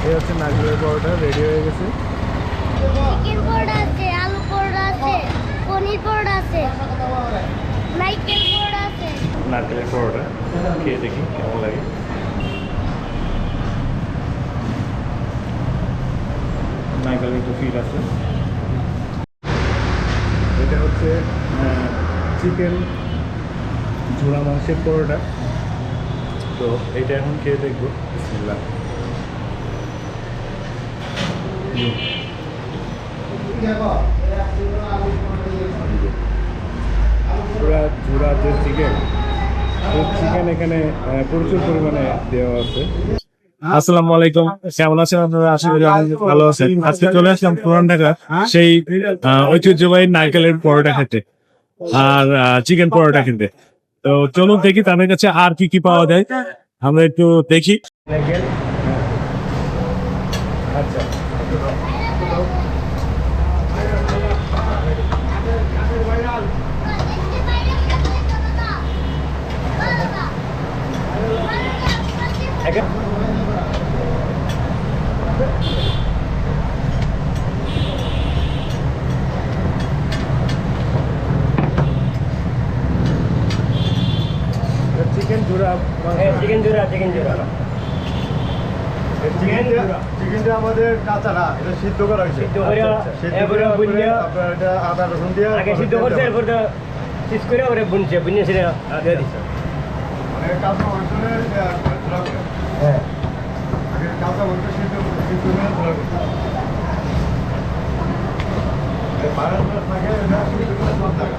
এই হচ্ছে নারকেলের পরোটা রেডি হয়ে গেছে। চিকেন পরোটা আছে, আলু পরোটা আছে, পনির পরোটা আছে, নারকেল পরোটা আছে। নারকেলের পরোটা খেয়ে দেখি কেমন লাগে। নারকেলের একটু ফিল আছে। এটা হচ্ছে চিকেন ঝোড়া মাংসের পরোটা। তো এটা এখন খেয়ে দেখবো। বিসমিল্লাহ। পুরা ঝোড়া যে চিকেন, চিকেন এখানে প্রচুর পরিমাণে দেওয়া আছে। আসসালামু আলাইকুম, কেমন আছেন আপনারা? আশা করি ভালো আছেন। আজকে চলে আসলাম পুরান ঢাকা সেই ঐতিহ্যবাহী নারকেলের পরোটা খেতে আর চিকেন পরোটা খেতে। তো চলুন দেখি তাদের কাছে আর কি কি পাওয়া যায়, আমরা একটু দেখি। আচ্ছা, চিকেন জোড়া, চিকেনটা আমাদের কাঁচা না, এটা সিদ্ধ করা হয়েছে। আপনার এটা আদা রসুন দিয়ে আগে সিদ্ধ করছে, এরপর চিজ করে ওরে বুনছে, বুনে সেটা দিয়ে দিচ্ছে। মানে কাঁচা মাংসের ধরা করে। হ্যাঁ, আগে কাঁচা মাংস সিদ্ধ করে ধরা করছে। বারান্দা থাকে, এটা সিদ্ধ করে সব থাকে।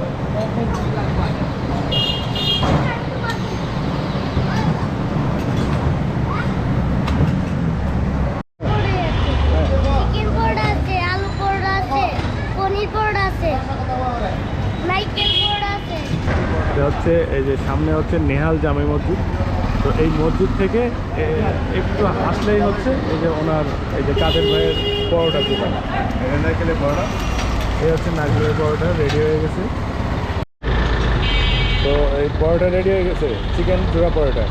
চিকেন পরোটা আছে, আলু পরোটা আছে, পনির পরোটা আছে, নারকেল পরোটা আছে। এটা হচ্ছে এই যে সামনে হচ্ছে নেহাল জামে মসজিদ। তো এই মসজিদ থেকে একটু আসলেই হচ্ছে এই যে ওনার এই যে কাদের ভাইয়ের পরোটা দোকান। এটা নারকেলের পরোটা। এই হচ্ছে নারকেলের পরোটা রেডি হয়ে গেছে। তো এই পরোটা রেডি হয়ে গেছে, চিকেন জোড়া পরোটা।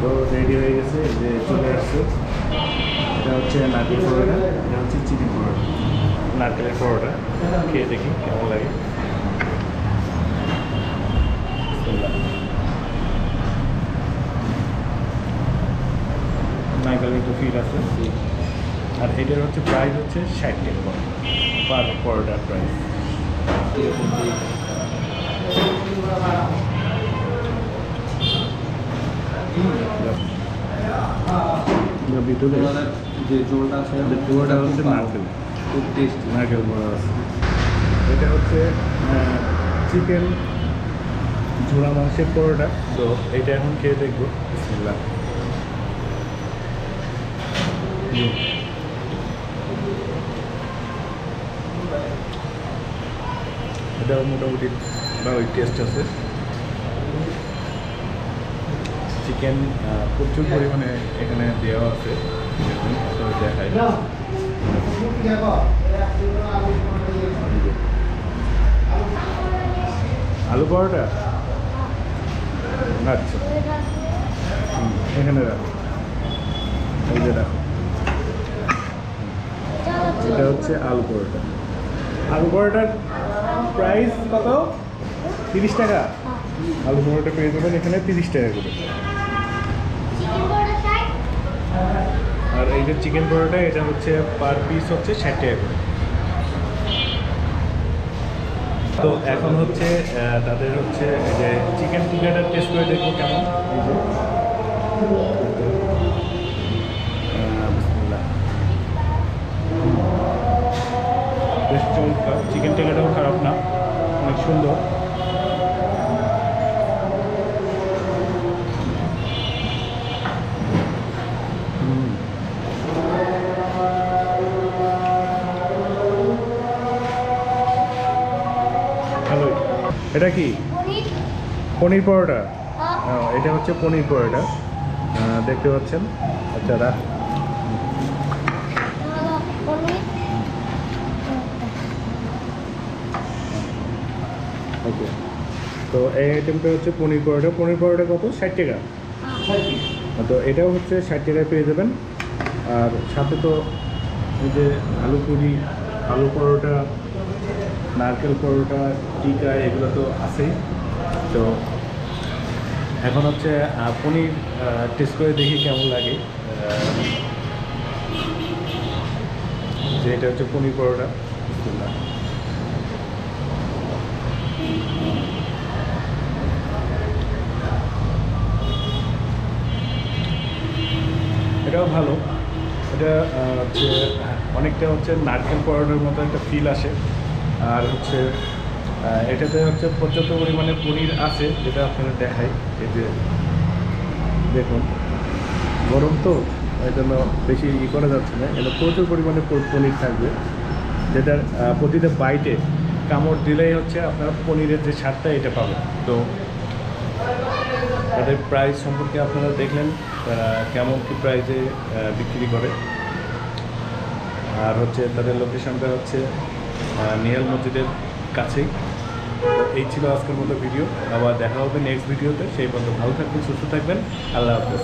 তো রেডি হয়ে গেছে, এই যে চলে আসছে। এটা হচ্ছে নারকেল পরোটা, এটা হচ্ছে চিকেন পরোটা। নারকেলের পরোটা খেয়ে দেখি কেমন লাগে। নারকেলের একটু ফিল আছে। আর এটার হচ্ছে প্রাইস হচ্ছে 60 টাকা পার পরোটার প্রাইস। ভিতরে যে ঝোলটা আছে, পুরোটা হচ্ছে নারকেল, খুব টেস্টি। নারকেল বড়া আছে। এটা হচ্ছে চিকেন ঝোড়া মাংসের পরোটা। তো এটা এখন খেয়ে দেখবো। বিসমিল্লাহ। এটা মোটামুটি ভালোই টেস্ট আছে। চিকেন প্রচুর পরিমাণে এখানে দেওয়া আছে, দেখাই। আলু পরোটা, আচ্ছা এখানে রাখো, এই যে রাখো। এটা হচ্ছে আলু পরোটা। আলু পরোটার প্রাইস কত? 30 টাকা। আলু পরোটা পেয়ে যাবেন এখানে 30 টাকা করে। চিকেন পরোটা চাই। আর এই যে চিকেন পরোটা, এটা হচ্ছে পার পিস হচ্ছে 60 টাকা করে। তো এখন হচ্ছে তাদের হচ্ছে এই যে চিকেন টিকাটা টেস্ট করে দেখবো কেমন। এই যে বিসমিল্লাহ। বেশ চমৎকার, চিকেন টিকাটাও খারাপ না, অনেক সুন্দর। হ্যালো, এটা কি পনির। পনির পরোটা? হ্যাঁ। এটা হচ্ছে পনির পরোটা, দেখতে পাচ্ছেন। আচ্ছা রাখ। তো এই আইটেমটা হচ্ছে পনির পরোটা কত 60 টাকা। তো এটাও হচ্ছে 60 টাকায় পেয়ে যাবেন। আর সাথে তো এই যে আলু পুরি, আলু পরোটা, নারকেল পরোটা, টিকা এগুলো তো আছেই। তো এখন হচ্ছে পনির টেস্ট করে দেখি কেমন লাগে। যে এটা হচ্ছে পনির পরোটা। বিসমিল্লাহ। এটাও ভালো। এটা হচ্ছে অনেকটা হচ্ছে নারকেল পরোটার মতো একটা ফিল আসে। আর হচ্ছে এটাতে হচ্ছে পর্যাপ্ত পরিমাণে পনির আছে, যেটা আপনারা দেখাই। এই যে দেখুন, গরম তো এই জন্য বেশি করা যাচ্ছে না। এটা প্রচুর পরিমাণে পনির থাকবে, যেটার প্রতিটা বাইটে কামড় দিলেই হচ্ছে আপনার পনিরের যে স্বাদটা এটা পাবেন। তো তাদের প্রাইস সম্পর্কে আপনারা দেখলেন কেমন কী প্রাইসে বিক্রি করে। আর হচ্ছে তাদের লোকেশনটা হচ্ছে নিহাল মসজিদের কাছেই। এই ছিল আজকের মতো ভিডিও। আবার দেখা হবে নেক্সট ভিডিওতে। সেই পর্যন্ত ভালো থাকবেন, সুস্থ থাকবেন। আল্লাহ হাফেজ।